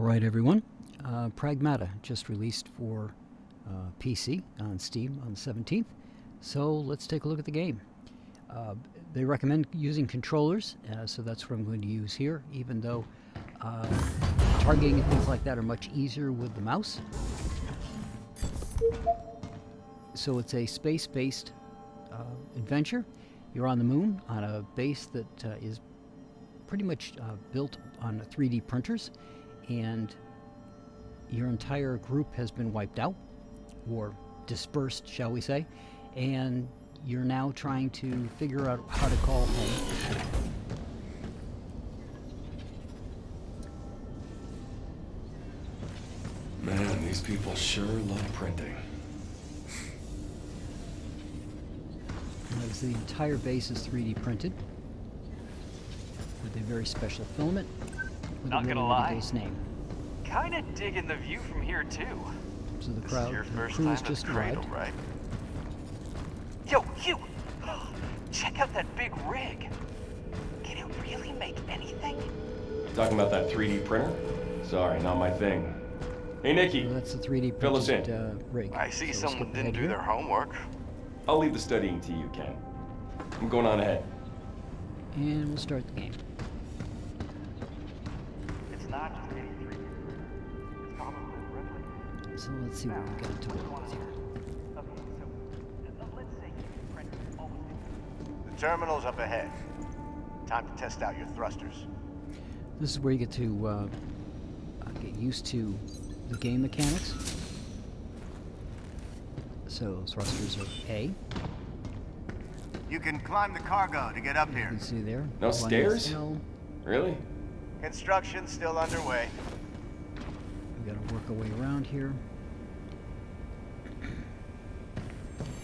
Alright everyone, Pragmata just released for PC on Steam on the 17th, so let's take a look at the game. They recommend using controllers, so that's what I'm going to use here, even though targeting and things like that are much easier with the mouse. So it's a space-based adventure. You're on the moon on a base that is pretty much built on 3D printers, and your entire group has been wiped out, or dispersed, shall we say, and you're now trying to figure out how to call home. Man, these people sure love printing. The entire base is 3D printed with a very special filament with Not a gonna really lie, ridiculous name. Kinda digging the view from here too. So the This crowd, is your the first crew time has at just the Cradle, arrived. right? Yo, you! Check out that big rig. Can it really make anything? Talking about that 3D printer? Sorry, not my thing. Hey, Nikki. So that's the 3D Fill us printed rig. I see So we'll someone skip didn't ahead do here. their homework. I'll leave the studying to you, Ken. I'm going on ahead. And we'll start the game. It's not just any 3D printer. It's probably a replica. So let's see what we got to work with here. Okay, so let's say you print almost. The terminal's up ahead. Time to test out your thrusters. This is where you get to get used to the game mechanics. So thrusters are A. You can climb the cargo to get up You here. can see there. No One is stairs? L. Really? Construction still underway. We got to work our way around here.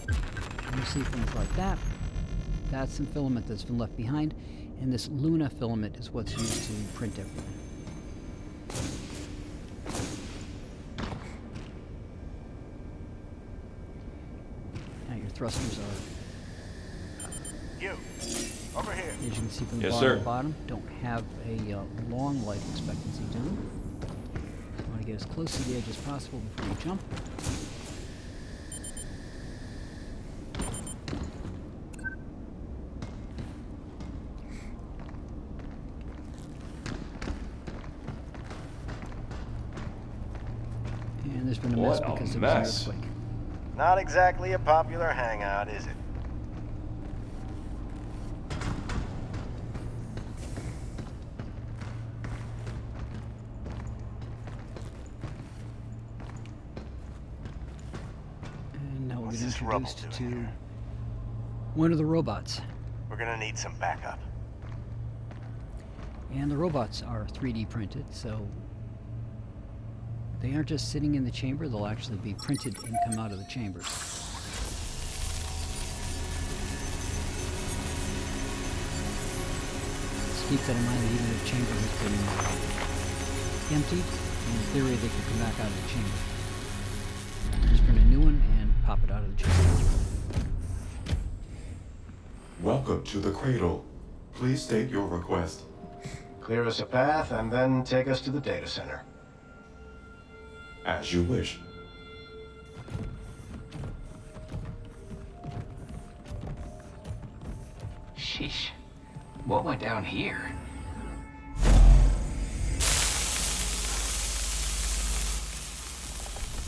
And you see things like that. That's some filament that's been left behind, and this Luna filament is what's used to print everything. Now your thrusters are, You, over here. as you can see from the Yes, bottom, sir. to bottom, don't have a long life expectancy to them. You want to get as close to the edge as possible before you jump. And there's been a mess What a because mess. there was an earthquake. Not exactly a popular hangout, is it? And now we're What's getting this rubble introduced doing to here? one of the robots. We're gonna need some backup. And the robots are 3D printed, so they aren't just sitting in the chamber, they'll actually be printed and come out of the chambers. Just keep that in mind, that even if the chamber has been emptied, in theory they can come back out of the chamber. Just print a new one and pop it out of the chamber. Welcome to the Cradle. Please state your request. Clear us a path and then take us to the data center. As you wish. Sheesh. What went down here?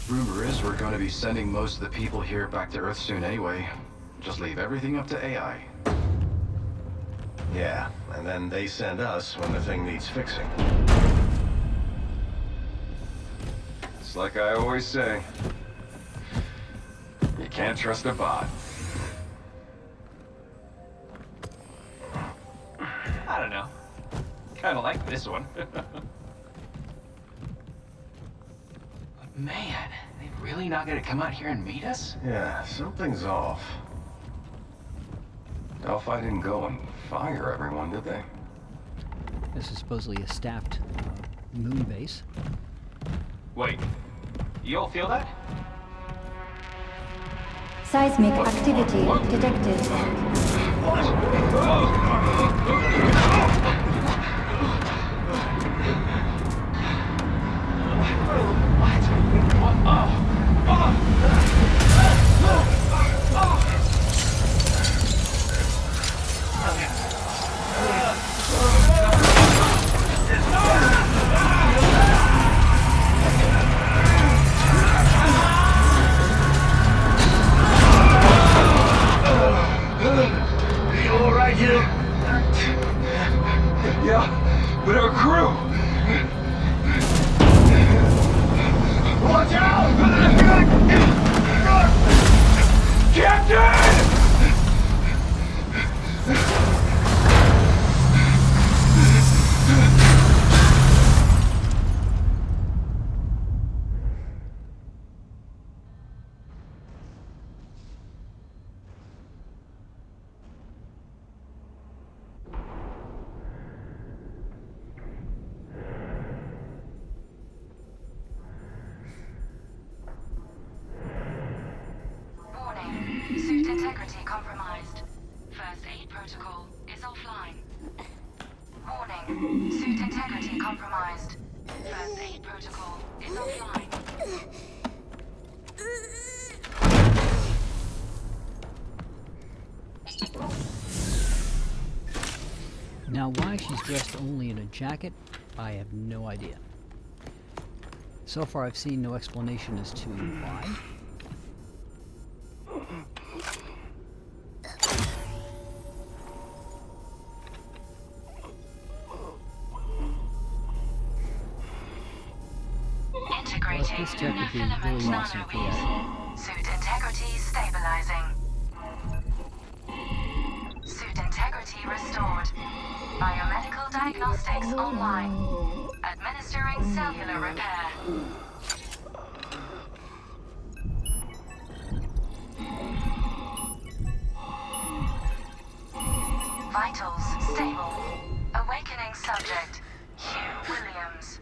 Rumor is we're going to be sending most of the people here back to Earth soon anyway. Just leave everything up to AI. Yeah, and then they send us when the thing needs fixing. It's like I always say. You can't trust a bot. I don't know. Kinda like this one. But man, they really not gonna come out here and meet us? Yeah, something's off. Delphi didn't go and fire everyone, did they? This is supposedly a staffed moon base. Wait, you all feel that? Seismic activity detected. crew! Watch out! Captain! Warning. Suit integrity compromised. First aid protocol is offline. Warning. Suit integrity compromised. First aid protocol is offline. Now, why she's dressed only in a jacket, I have no idea. So far, I've seen no explanation as to why. Integrating This check would be filament really awesome if we had. nanoweave. Suit integrity stabilizing. Suit integrity restored. Biomedical diagnostics online. Administering cellular repair. Vitals stable. Awakening subject. Hugh Williams.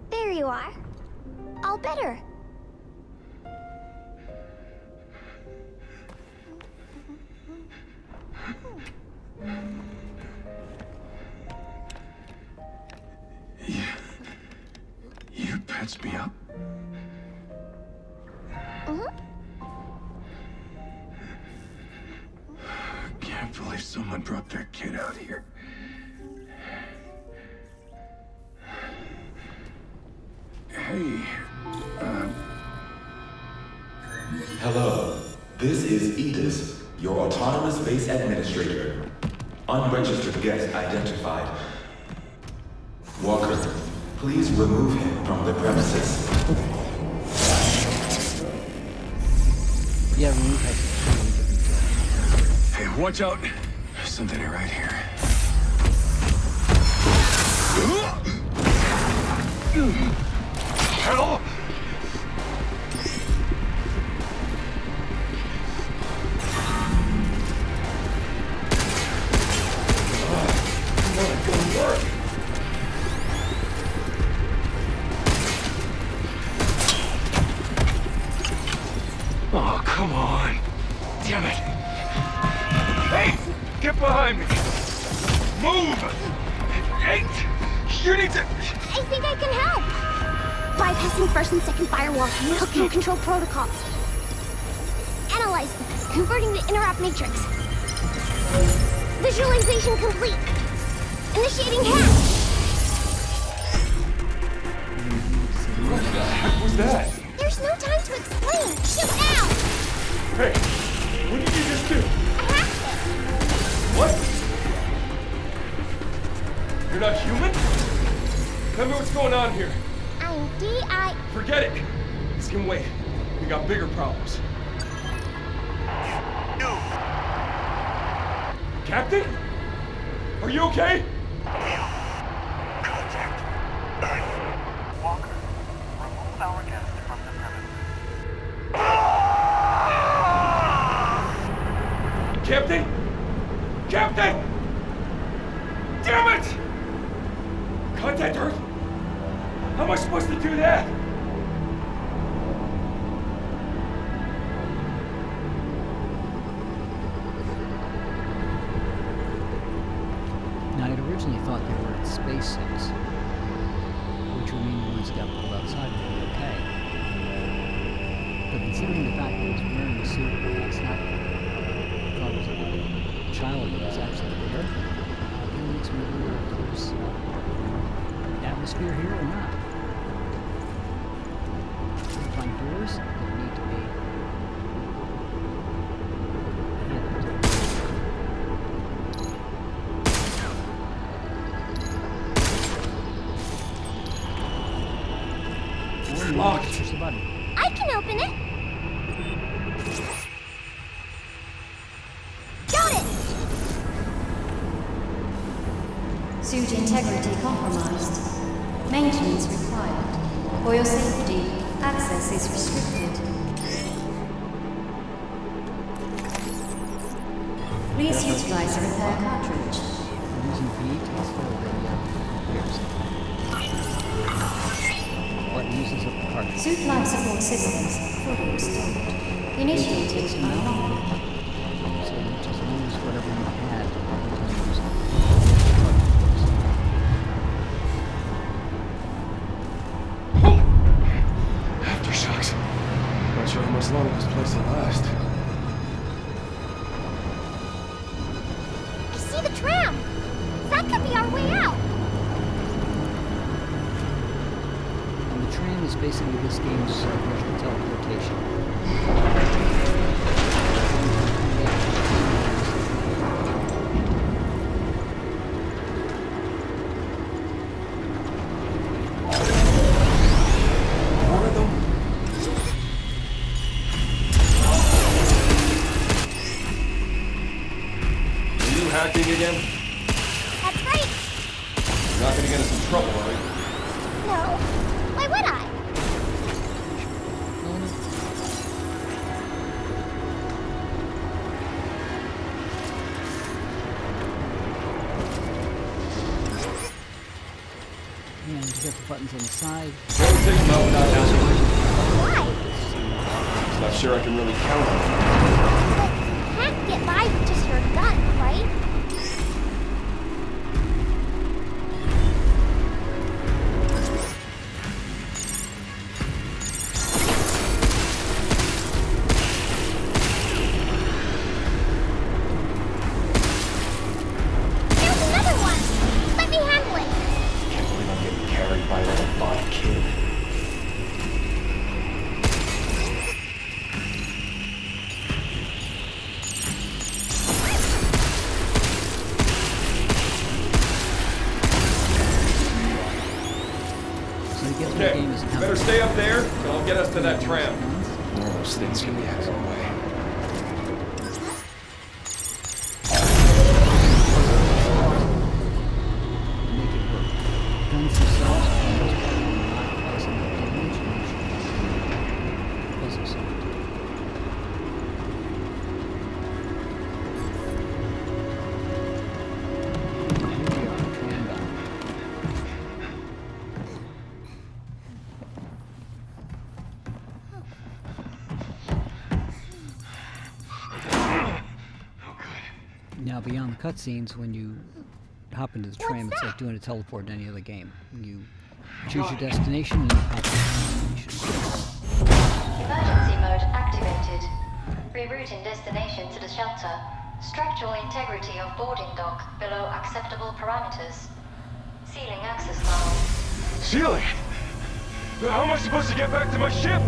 There you are. All better. You patched me up? Can't believe someone brought their kid out here. Hey, Hello. This is Edis, your autonomous base administrator. Unregistered guest identified. Walker, please remove him from the premises. Yeah, remove has a totally different job. Hey, watch out! There's something right here. Hell! Oh, come on. Damn it. Hey, get behind me. Move. Hey, you need to... I think I can help. Bypassing first and second firewall, hooking control protocols. Analyze them, converting the interrupt matrix. Visualization complete. Initiating hack. What the heck was that? There's no time to explain. Shoot now. Hey, what did you just do? I hacked it. What? You're not human? Tell me what's going on here. I'm D.I. Forget it. This can wait. We got bigger problems. Captain? Are you okay? Contact. Walker, remove our guest from the premises. Captain? Captain! Damn it! Contact Earth? How am I supposed to do that? Now, I'd originally thought they were spacesuits, which would mean the ones that got pulled outside would be okay. But considering the fact that he's wearing a suit and it's not, I thought it was a child that was actually there, it makes me wonder if there's atmosphere here or not. We'll find doors that need to be handled. Locked. Push the button. I can open it. Got it. Suit integrity compromised. Maintenance required. For your safety, access is restricted. Please utilize a repair cartridge. I'm using V to fill the repairs. Button uses up the cartridge. Suit life support systems fully restored. Initiating unlock. So you just lose whatever you had every time you use it. Aftershocks. Not sure how much longer this place will last. I see the tram. That could be our way out. And the tram is basically this game's version of teleportation. More of them? Are you hacking again? That's right. You're not gonna get us in trouble, are you? No. Why would I? And you got the buttons on the side. Don't take no without asking. Why? Not sure I can really count on it. But you can't get by with just your gun, right? Here's another one. Let me handle it. Can't believe I'm getting carried by a little bot kid. So you get through the Okay, game as a better stay up there, and I'll get us to that tram. Guns. One of those things can be out of the way. Make it work. Guns themselves, for the most part, will not cause enough damage, and you should puzzle solve. Here we are, tram bound. Now, beyond the cutscenes, when you hop into the tram, it's like doing a teleport in any other game. You choose your destination and you hop into the destination. Emergency mode activated. Rerouting destination to the shelter. Structural integrity of boarding dock below acceptable parameters. Sealing access now. Ceiling! How am I supposed to get back to my ship?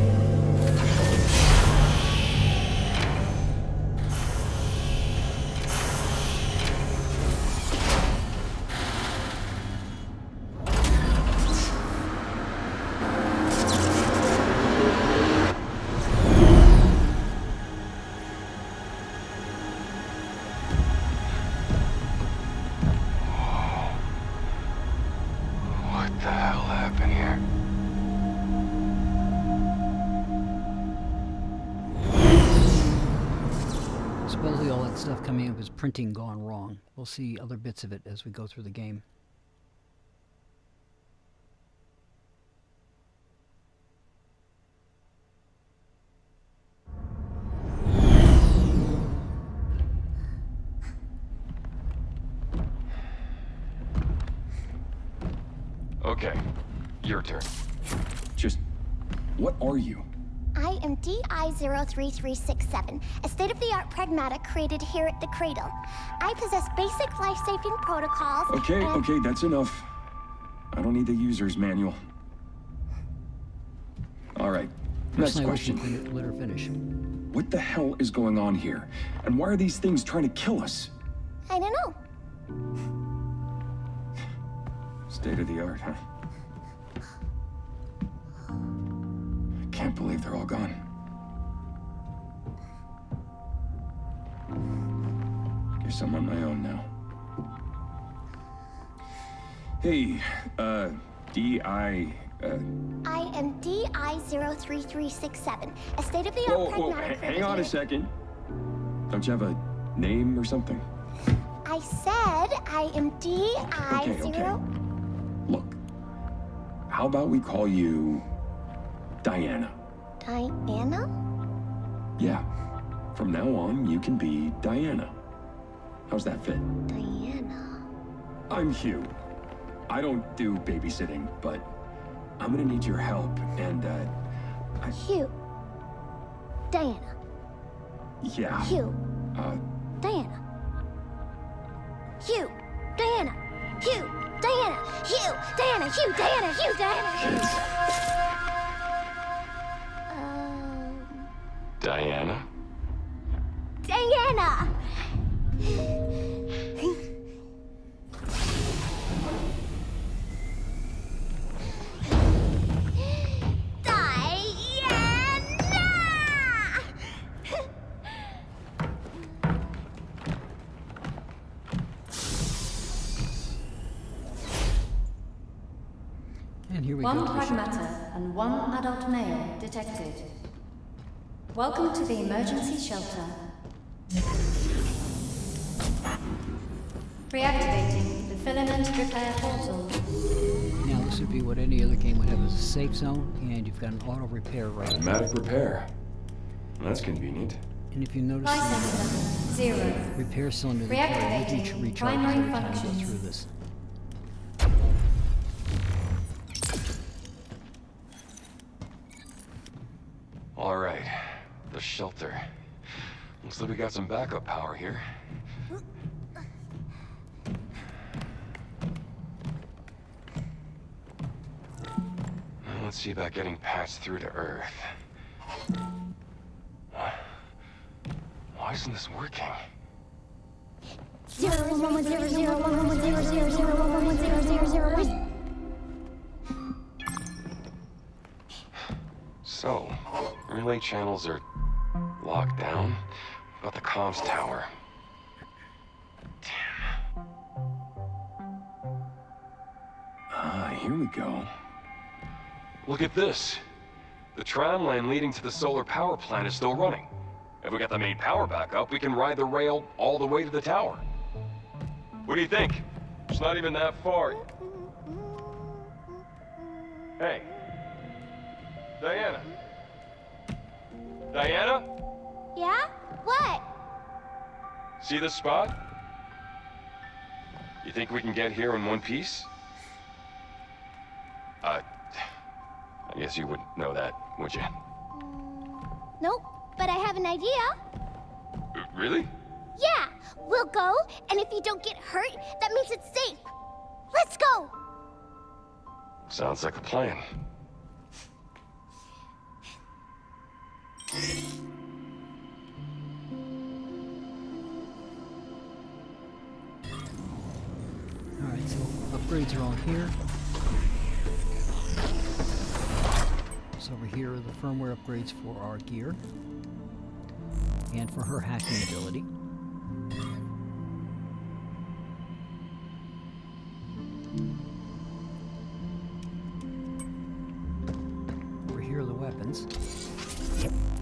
What the hell happened here? Supposedly all that stuff coming up is printing gone wrong. We'll see other bits of it as we go through the game. Okay, your turn. Just, what are you? I am DI-03367, a state-of-the-art pragmata created here at the Cradle. I possess basic life-saving protocols Okay, and... okay, that's enough. I don't need the user's manual. All right, next Personally, I wish you question. could let her finish. What the hell is going on here? And why are these things trying to kill us? I don't know. State of the art, huh? Can't believe they're all gone. Guess I'm on my own now. Hey, D.I., I am DI-03367, a state-of-the-art Whoa, pragmatic hang on a primitive- second. Don't you have a name or something? I said I am DI-0... Okay. Look, how about we call you Diana? Diana? Yeah, from now on, you can be Diana. How's that fit? Diana. I'm Hugh. I don't do babysitting, but I'm gonna need your help, and, Hugh. Diana. yeah. Hugh. Diana. Hugh. Diana. Hugh. Diana. Hugh. Diana. Hugh. Diana. Hugh. Diana. Diana? Diana. And here we One go. to the shelter. Pragmata and one adult male detected. Welcome to the emergency shelter. Reactivating the filament repair portal. Now this would be what any other game would have as a safe zone, and you've got an auto repair right there. Automatic repair. That's convenient. And if you notice License the level 0. repair cylinder, they carry Reactivating each recharges primary every time you go functions. through this. All right, the shelter. Looks like we got some backup power here. Now let's see about getting patched through to Earth. Why isn't this working? 01110011100011001. So, relay channels are locked down. About the comms tower. Here we go. Look at this. The tram line leading to the solar power plant is still running. If we got the main power back up, we can ride the rail all the way to the tower. What do you think? It's not even that far. Hey. Diana. Diana? Yeah? What? See this spot? You think we can get here in one piece? I guess you wouldn't know that, would you? Nope, but I have an idea. Really? Yeah, we'll go, and if you don't get hurt, that means it's safe. Let's go! Sounds like a plan. Alright, so upgrades are all here. So over here are the firmware upgrades for our gear. And for her hacking ability. Over here are the weapons.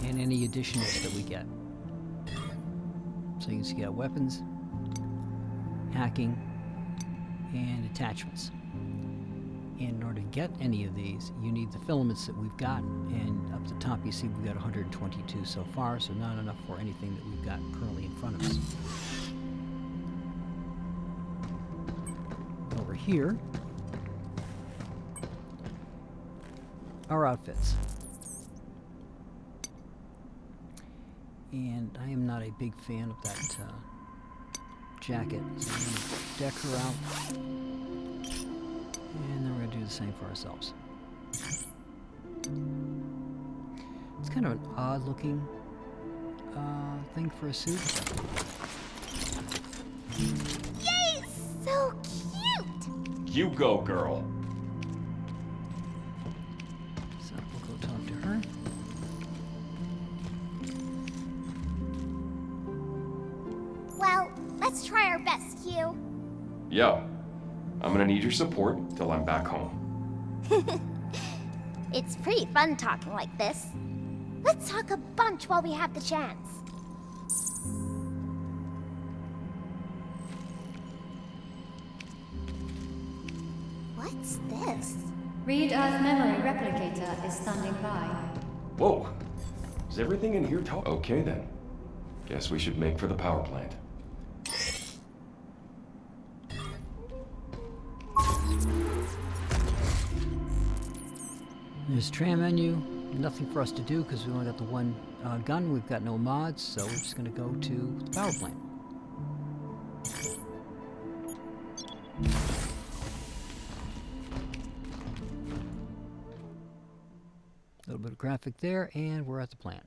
And any additionals that we get. So you can see weapons, hacking, and attachments. In order to get any of these, you need the filaments that we've got, and up the top you see we've got 122 so far, so not enough for anything that we've got currently in front of us. Over here, our outfits. And I am not a big fan of that jacket, so I'm going to deck her out. And then we're going the same for ourselves. It's kind of an odd looking thing for a suit. Yay! So cute! You go, girl. So we'll go talk to her. Well, let's try our best, Hugh. Yo, I'm gonna need your support till I'm back home. It's pretty fun talking like this. Let's talk a bunch while we have the chance. What's this? Read Earth Memory Replicator is standing by. Whoa! Is everything in here Okay then. Guess we should make for the power plant. There's tram menu. Nothing for us to do because we only got the one gun. We've got no mods, so we're just going to go to the power plant. A little bit of graphic there, and we're at the plant.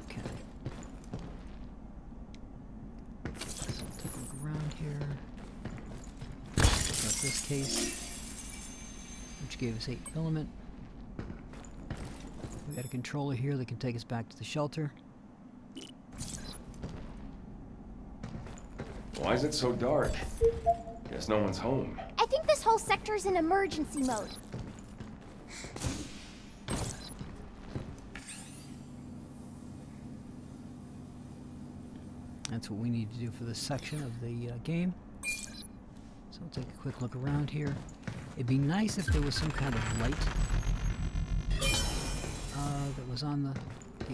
Okay. So we'll take a look around here. Got this case, which gave us 8 filament. We got a controller here that can take us back to the shelter. Why is it so dark? Guess no one's home. I think this whole sector's in emergency mode. That's what we need to do for this section of the game. So we'll take a quick look around here. It'd be nice if there was some kind of light that was on the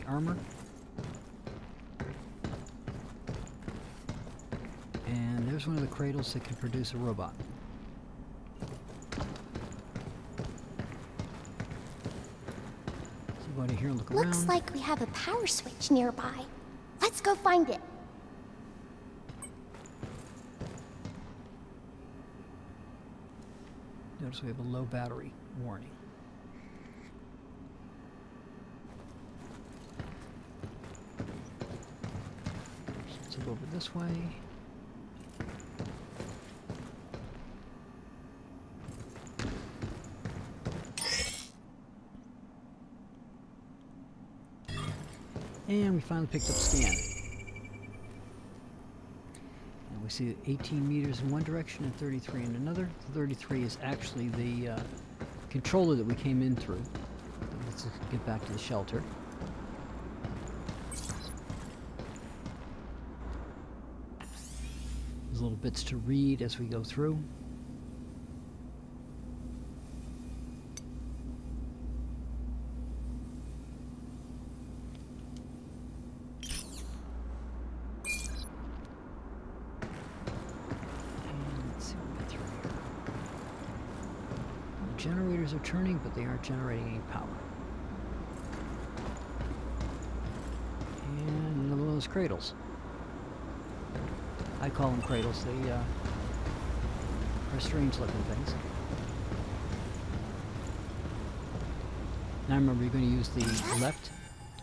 armor. And there's one of the cradles that can produce a robot. So go into here and look around. Looks like we have a power switch nearby. Let's go find it. Notice we have a low battery warning. So let's go over this way. And we finally picked up scan. And we see 18 meters in one direction and 33 in another. The 33 is actually the controller that we came in through. Let's get back to the shelter. There's little bits to read as we go through. Generators are turning, but they aren't generating any power. And another one of those cradles. I call them cradles. They are strange looking things. Now remember, you're going to use the left to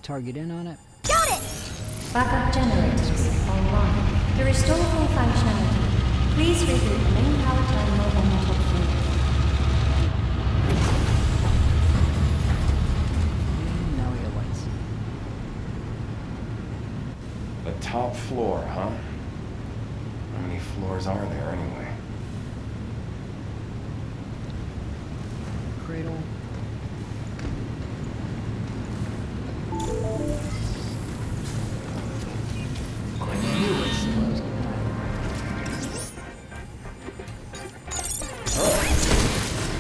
target in on it. Got it! Backup generators online. To restore full functionality, please reboot the main power terminal on the top floor. And now we got lights. The top floor, huh? How many floors are there anyway? Cradle. I knew it. So I was gonna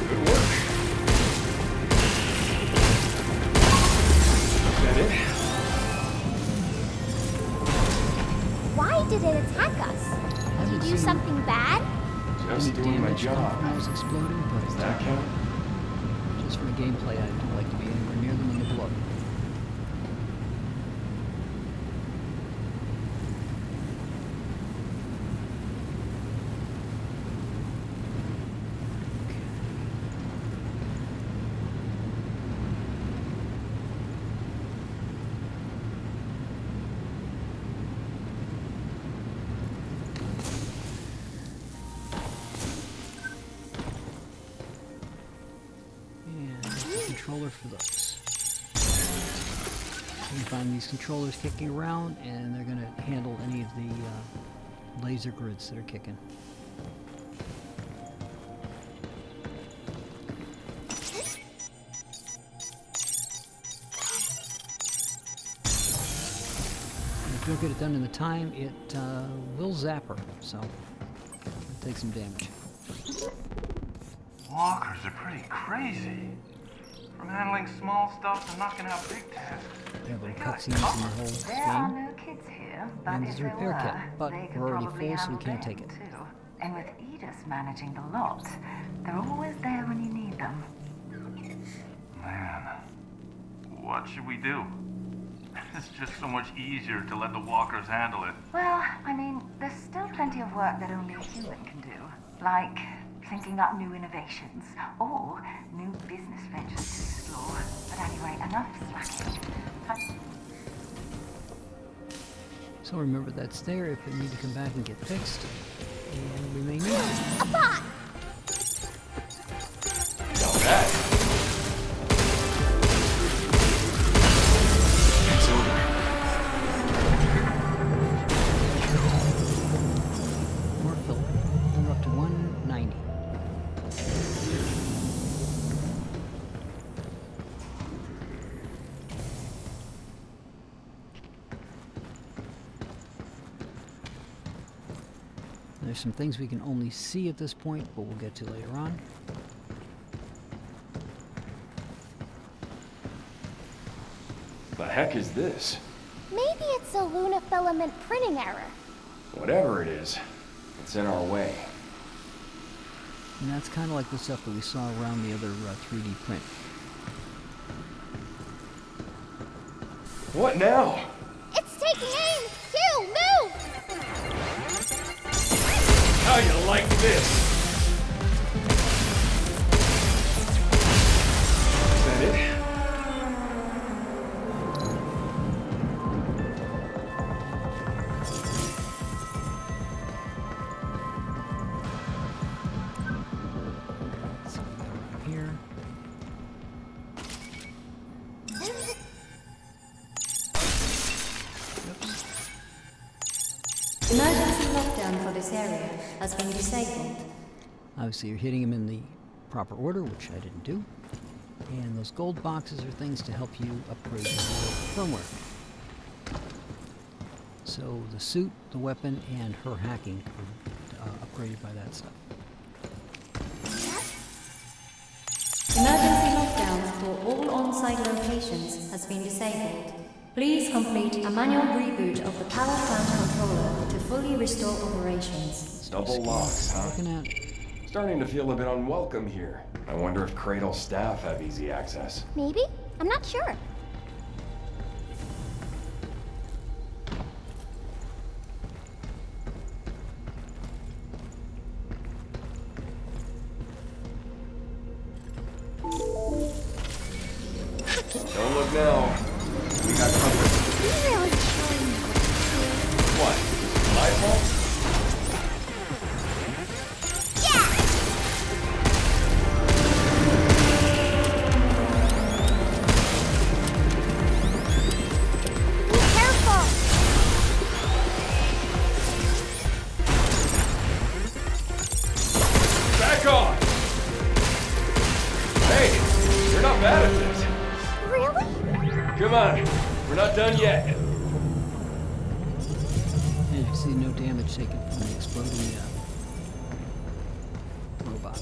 Good work. Is that it? Why did it attack us? Did you do something bad? Just Any doing my damage? job. When I was exploding, but Does that count? just from the gameplay, I don't like to be anywhere near them when they blow. Controller for those. You can find these controllers kicking around, and they're going to handle any of the laser grids that are kicking. And if you don't get it done in the time, it will zap her, so it'll take some damage. Walkers are pretty crazy. From handling small stuff to knocking out big tasks. They have little cutscenes in the whole There are game. no kids here, but And if there's a there repair were, kit, but they could we're already probably full, so we handle can't them, take it. too. And with Edith managing the lot, they're always there when you need them. Man, what should we do? It's just so much easier to let the walkers handle it. Well, I mean, there's still plenty of work that only a human can do. Like thinking up new innovations or new business ventures to explore. But anyway, enough slacking. So remember that's there if it need to come back and get fixed. And we may need it. A bot! Now that. It's over. More filler. We're up to 190. There's some things we can only see at this point, but we'll get to later on. The heck is this? Maybe it's a lunafilament printing error. Whatever it is, it's in our way. And that's kind of like the stuff that we saw around the other 3D print. What now? It's taking aim! Q, move! How you like this? Is that it? Let's see what we got over here. Oops. Emergency lockdown for this area has been disabled. Obviously, you're hitting them in the proper order, which I didn't do. And those gold boxes are things to help you upgrade your firmware. So the suit, the weapon, and her hacking are upgraded by that stuff. Emergency lockdown for all on-site locations has been disabled. Please complete a manual reboot of the power plant controller to fully restore operations. Double locks, huh? Looking at Starting to feel a bit unwelcome here. I wonder if Cradle staff have easy access. Maybe? I'm not sure. Don't look now. We got covered. You really showing me What? My fault? Be careful! Back on! Hey, you're not bad at this. Really? Come on, we're not done yet. And you see no damage taken from the exploding robot.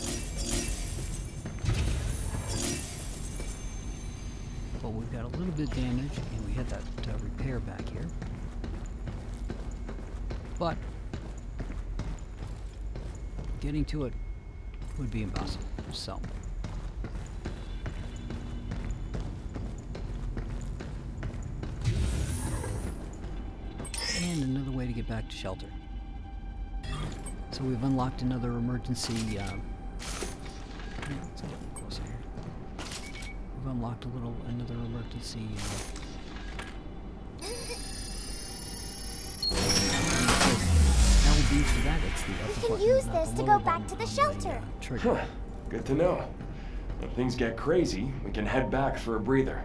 But we've got a little bit of damage, and we had that repair back here. But getting to it would be impossible. So. And another way to get back to shelter. So we've unlocked another emergency. Yeah, let's get a little closer here. We've unlocked another emergency. LB for that. It's the upper We can button, use not this the to lower go back button to the on shelter. Trigger. Huh. Good to know. If things get crazy, we can head back for a breather.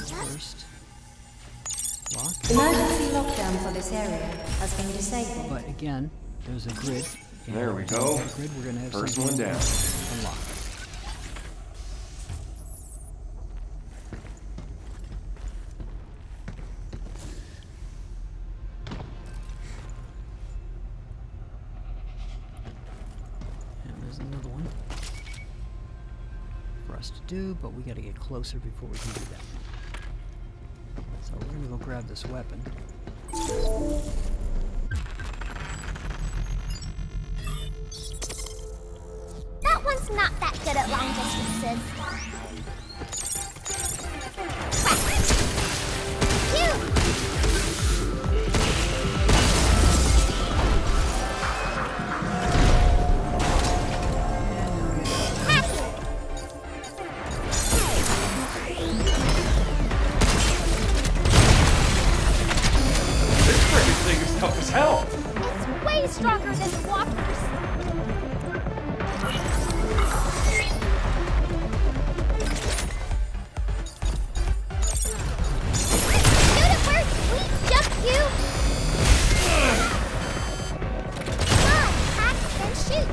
First. Lock. Emergency lockdown for this area has been disabled. But again, there's a grid. and There we on go. that Grid, we're gonna have First something one down. unlocked. And there's another one for us to do, but we gotta get closer before we can do that. So we're gonna go grab this weapon. That one's not that good at long distances. Phew! This friggin' thing is tough as hell! It's way stronger than the walkers. Shoot it first, sweet jump you! Come on, hack, then shoot.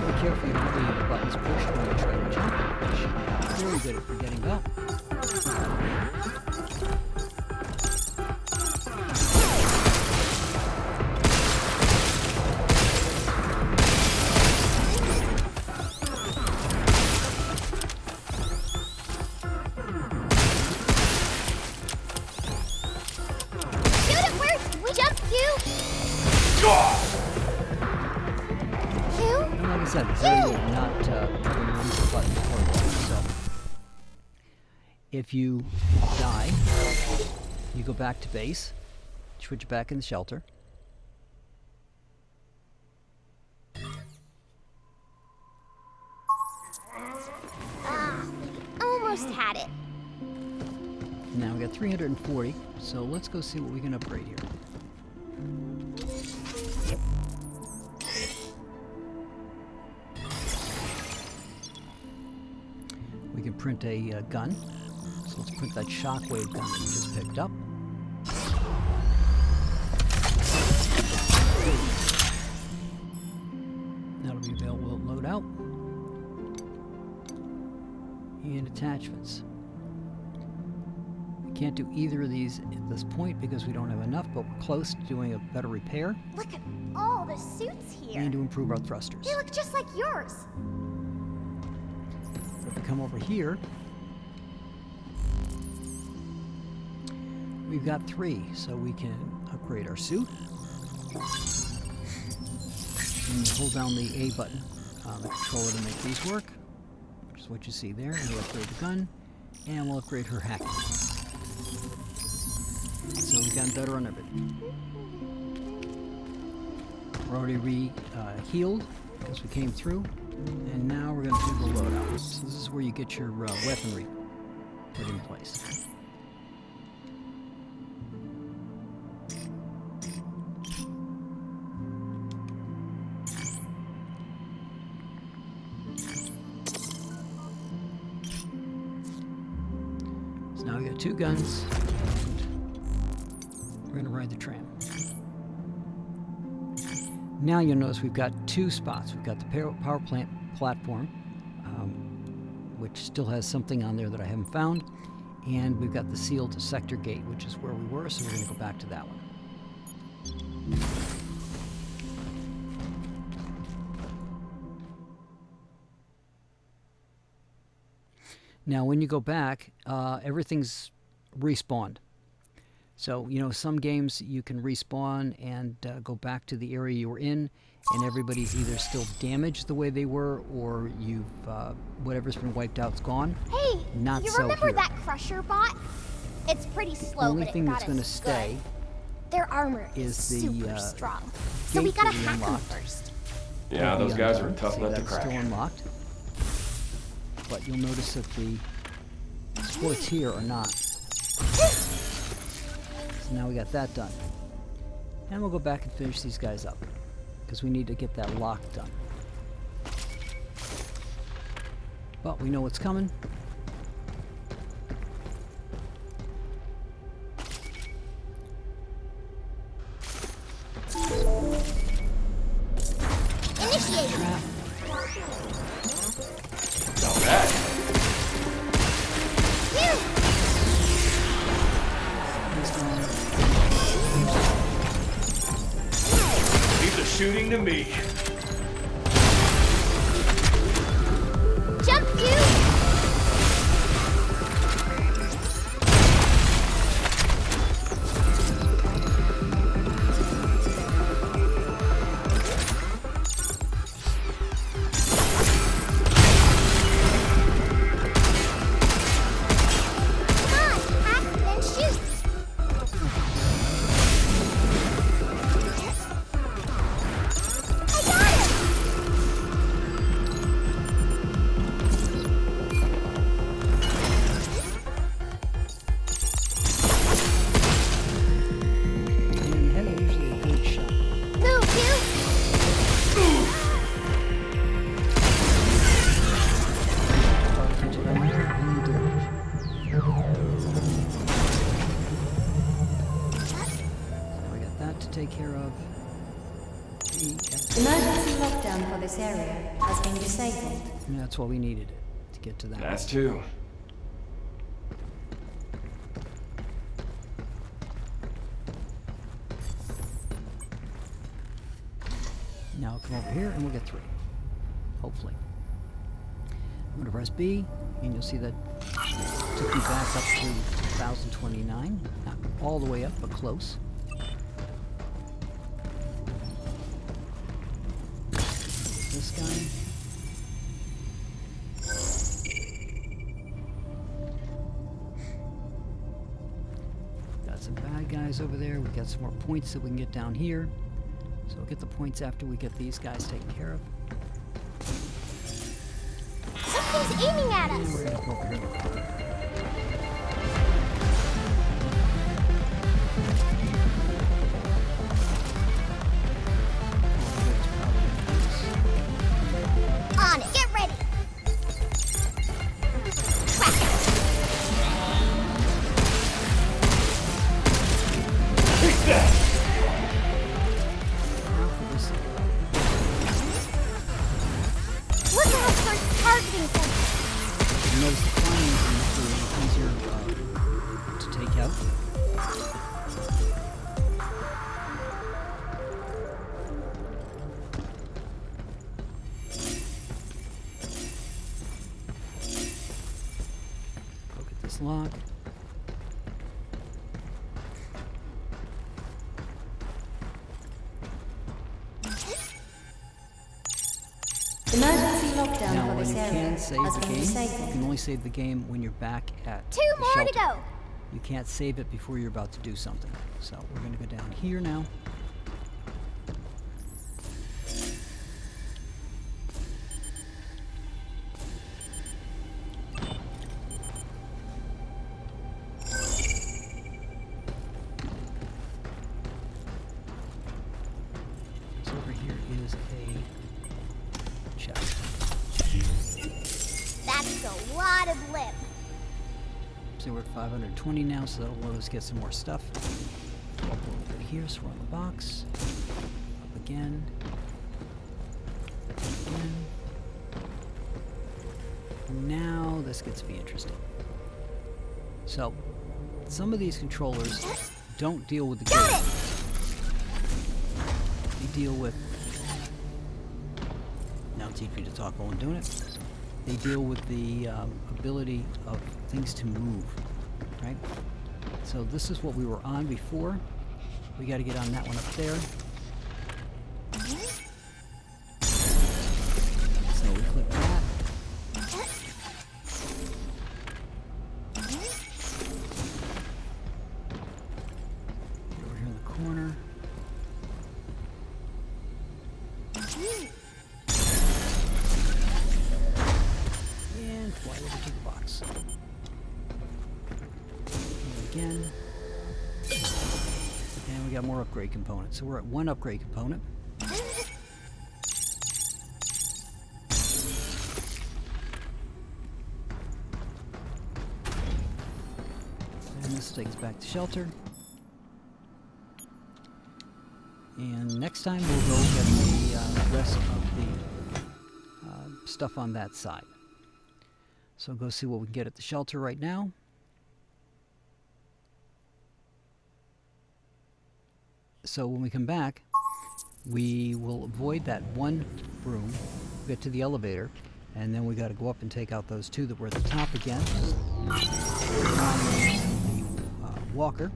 Be careful you don't leave the buttons pushed when you try to jump. Very good at forgetting that. Shoot it first, we jump you! Two? And like I said, very good at not having to use the buttons before you jump. So, if you die, you go back to base, switch back in the shelter. Ah, almost had it. Now we got 340, so let's go see what we can upgrade here. We can print a gun. So let's print that shockwave gun that we just picked up. That'll be available at loadout. And attachments. We can't do either of these at this point because we don't have enough, but we're close to doing a better repair Look at all the suits here. and to improve our thrusters. They look just like yours. If we come over here, we've got 3, so we can upgrade our suit. And you hold down the A button on the controller to make these work, which is what you see there. And we'll upgrade the gun, and we'll upgrade her hacking. So we've gotten better on everything. We're already healed because we came through, and now we're going to do the loadout. So this is where you get your weaponry put in place. So now we got 2 guns. We're going to ride the tram. Now you'll notice we've got two spots. We've got the power plant platform, which still has something on there that I haven't found, and we've got the sealed sector gate, which is where we were, so we're going to go back to that one. Now when you go back, everything's respawned. So, you know, some games you can respawn and go back to the area you were in, and everybody's either still damaged the way they were, or you've whatever's been wiped out's gone. Hey, Not you so remember here. that Crusher bot? It's pretty slow, Only but thing it got that's going to us stay good. Their armor is is the super strong, so we gate gotta that we hack them unlocked. first. Yeah, those guys are a tough See, nut to that's crack. still unlocked. But you'll notice that the sports here are not. So now we got that done. And we'll go back and finish these guys up, because we need to get that lock done. But we know what's coming. Initiate! Trap. Not bad. Leave the shooting to me. Jump, dude! Take care of the Emergency lockdown for this area has been disabled. and that's what we needed to get to that. That's two. Now come over here and we'll get three. Hopefully. I'm going to press B and you'll see that took me back up to 1029. Not all the way up, but close. This guy. Got some bad guys over there. We got some more points that we can get down here. So we'll get the points after we get these guys taken care of. Something's aiming at And us! we're gonna go over here. On it, get ready! Take that! Look how it starts targeting them! You notice the flying is easier to take out. Go get this lock. Emergency lockdown Now, for when this you area can has save been the game, you disabled. can only save the game when you're back at Two the more to shelter. go! You can't save it before you're about to do something. So we're going to go down here now. So over here is a chest. That's a lot of lip. So we're at 520 now, so that'll let us get some more stuff. Up over here, so we're on the box. Up Again. Again. Now this gets to be interesting. So, some of these controllers don't deal with the gate. They deal with... Now teach me to talk while I'm doing it. They deal with the ability of things to move, right? So this is what we were on before. We got to get on that one up there. So we click that. Get over here in the corner. And fly over to the box. And again. And we got more upgrade components. So we're at one upgrade component. And this takes us back to shelter. And next time we'll go get the rest of the stuff on that side. So go see what we can get at the shelter right now. So when we come back, we will avoid that one room, get to the elevator, and then we got to go up and take out those two that were at the top again. The walker.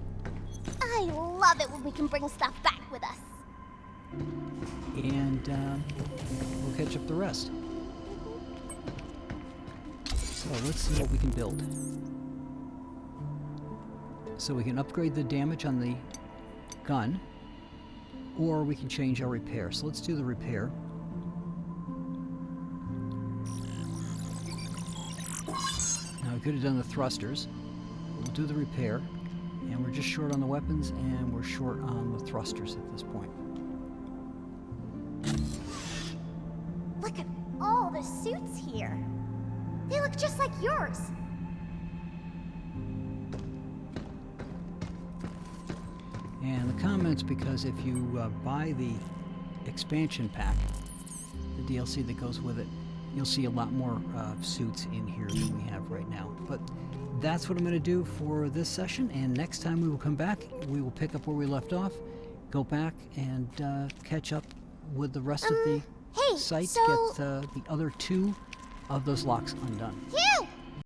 I love it when we can bring stuff back with us. And we'll catch up the rest. So let's see what we can build. So we can upgrade the damage on the gun, or we can change our repair. So let's do the repair. Now we could have done the thrusters. We'll do the repair, and we're just short on the weapons, and we're short on the thrusters at this point. Look at all the suits here. They look just like yours. And the comments, because if you buy the expansion pack, the DLC that goes with it, you'll see a lot more suits in here than we have right now. But that's what I'm going to do for this session, and next time we will come back, we will pick up where we left off, go back and catch up with the rest of the Hey, site, so... get the other two of those locks undone. Hugh!